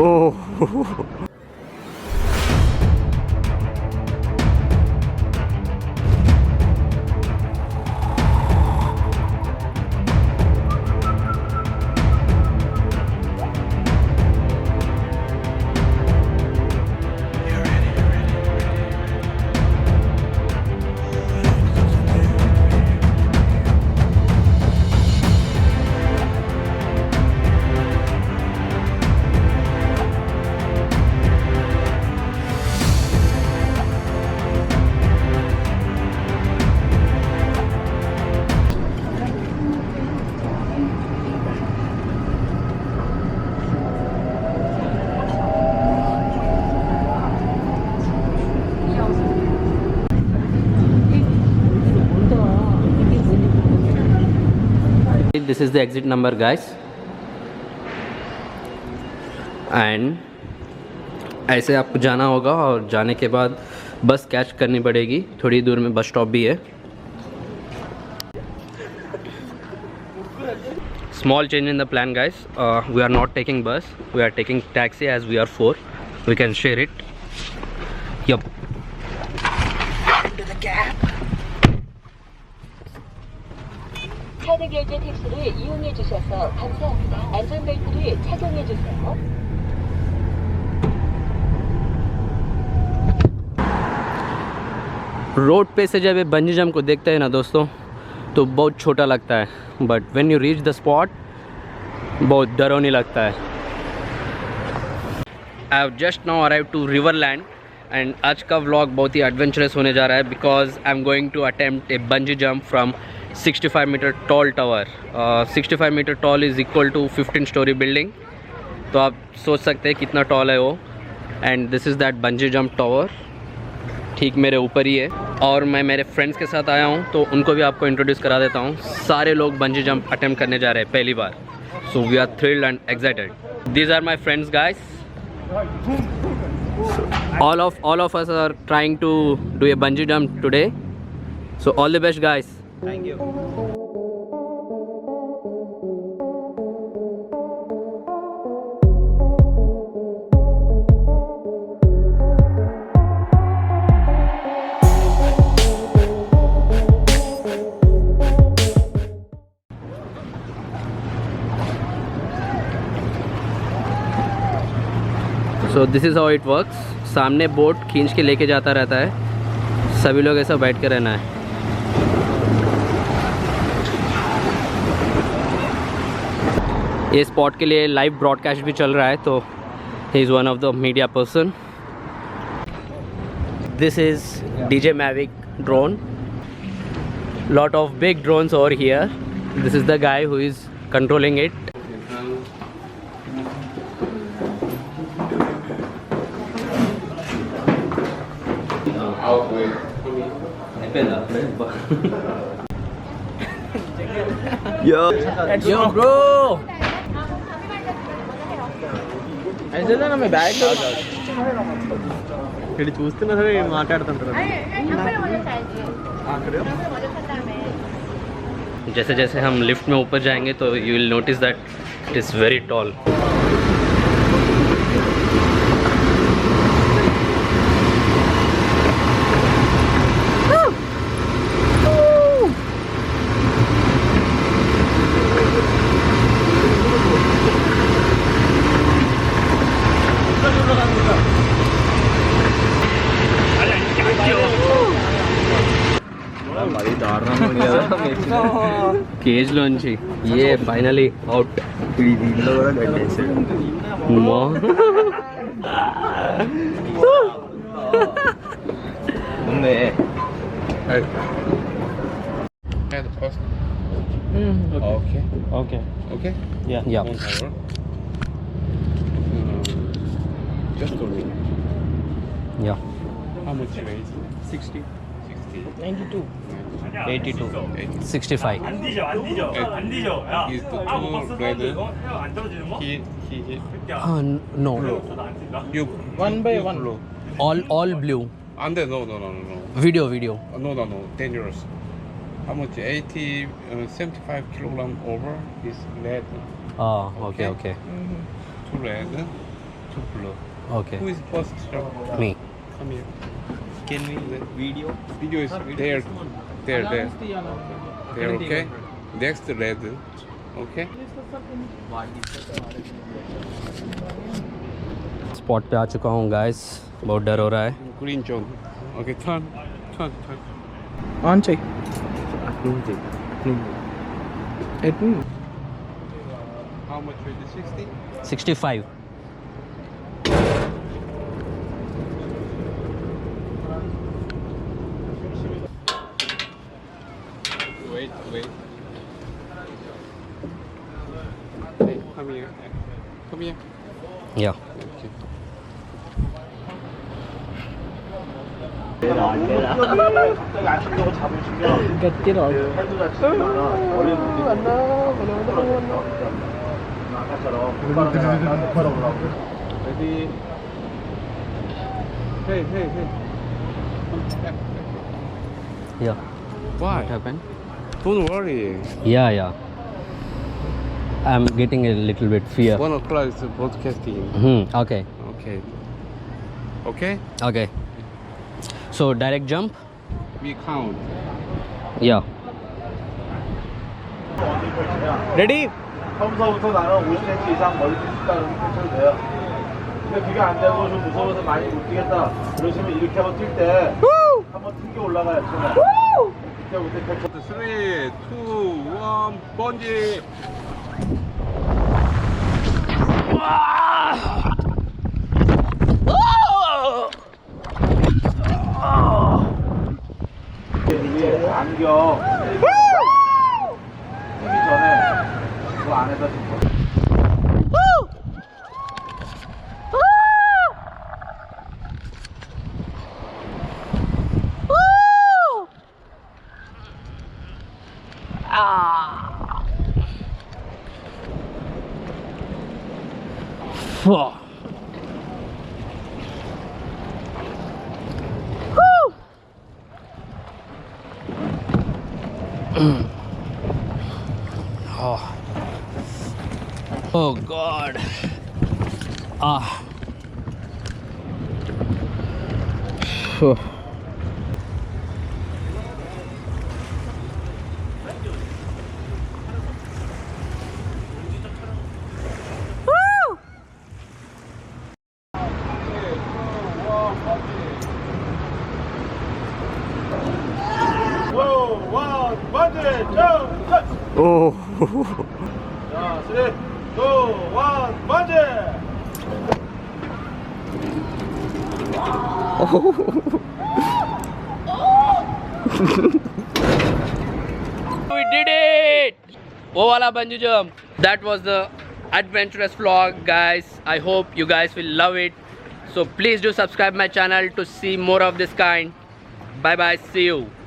Oh. This is the exit number, guys. And ऐसे आपको जाना होगा और जाने के बाद बस कैच करनी पड़ेगी. थोड़ी दूर में बस स्टॉप भी है. Small change in the plan, guys. We are not taking bus. We are taking taxi as we are 4. We can share it. Yup. Into the cab. 카드 결제 택시를 이용해 주셔서 감사합니다. 안전벨트를 착용해 주세요. Road पे से जब ये बंजी जंप को देखते हैं ना दोस्तों, तो बहुत छोटा लगता है, but when you reach the spot बहुत डरावनी लगता है. I have just now arrive to Riverland and आज का व्लॉग बहुत ही एडवेंचरस होने जा रहा है because I am going to attempt a bungee jump from 65 metre tall tower. 65 metre tall is equal to 15 storey building. तो आप सोच सकते हैं कितना टॉल है वो. And this is that bungee jump tower, ठीक मेरे ऊपर ही है. और मैं मेरे फ्रेंड्स के साथ आया हूँ, तो उनको भी आपको इंट्रोड्यूस करा देता हूँ. सारे लोग बंजी जंप अटेम्प्ट करने जा रहे हैं पहली बार. So we are thrilled and excited. These are my friends, guys. all of us are trying to do a bungee jump today. So all the best, guys. Thank you. So this is how it works. सामने boat खींच के लेके जाता रहता है. सभी लोग ऐसा बैठ के रहना है. ये स्पॉट के लिए लाइव ब्रॉडकास्ट भी चल रहा है, तो he is one of the media person. This is DJ Mavic drone. Lot of big drones over here. This is the guy who is controlling it. Yo bro. ऐसे ना मैं बैग ఇక్కడ చూస్తున్నా సరే మాట్లాడుతుంటారు. जैसे जैसे हम लिफ्ट में ऊपर जाएंगे तो you will notice that it is very tall. Cage లోంచి ఏ ఫైనలీ అవుట్. దీంట్లో కూడా కట్టేసాడు. ముందే Okay. Okay Okay. Yeah. 1 hour. Just a minute. Yeah. How much weight? 60 60. 92 82 65. Is the two brother? He. No. You. One by one. All blue. Under no. Video. No. Dangerous. How much? 75 kilogram over is red. Oh, okay, okay. Two red, two blue. Okay. Who is first? Me. Come here. Can we video? Video is there. There. There, okay? Next red. Okay? Spot पे आ चुका हूँ guys, बहुत डर हो रहा है. Green zone. Okay, turn. On चाहिए. How much is it? 60? 65. Wait. Hey, come here. Yeah. Okay. Ready? Hey. Yeah. Why? What happened? Don't worry. Yeah. I'm getting a little bit fear. 1 o'clock is broadcasting. Okay. Okay? So direct jump? We count. Yeah. Ready? 처음서부터 나는 50cm 이상 멀리 뛸 수 있다는 펼쳐도 돼요. 근데 그게 안 되고 좀 무서워서 많이 못 뛰겠다. 그러시면 이렇게 한번 뛸 때 한번 튕겨 올라가요. 처음에. 그때부터 펼쳐. 3, 2, 1, 번지. 이게 안경 뛰기 전에 그 안에다 좀 Oh God. Phew. 자, 3, 2, 1, 번지! We did it! वो वाला bungee jump. That was the adventurous vlog, guys. I hope you guys will love it. So please do subscribe my channel to see more of this kind. Bye bye. See you.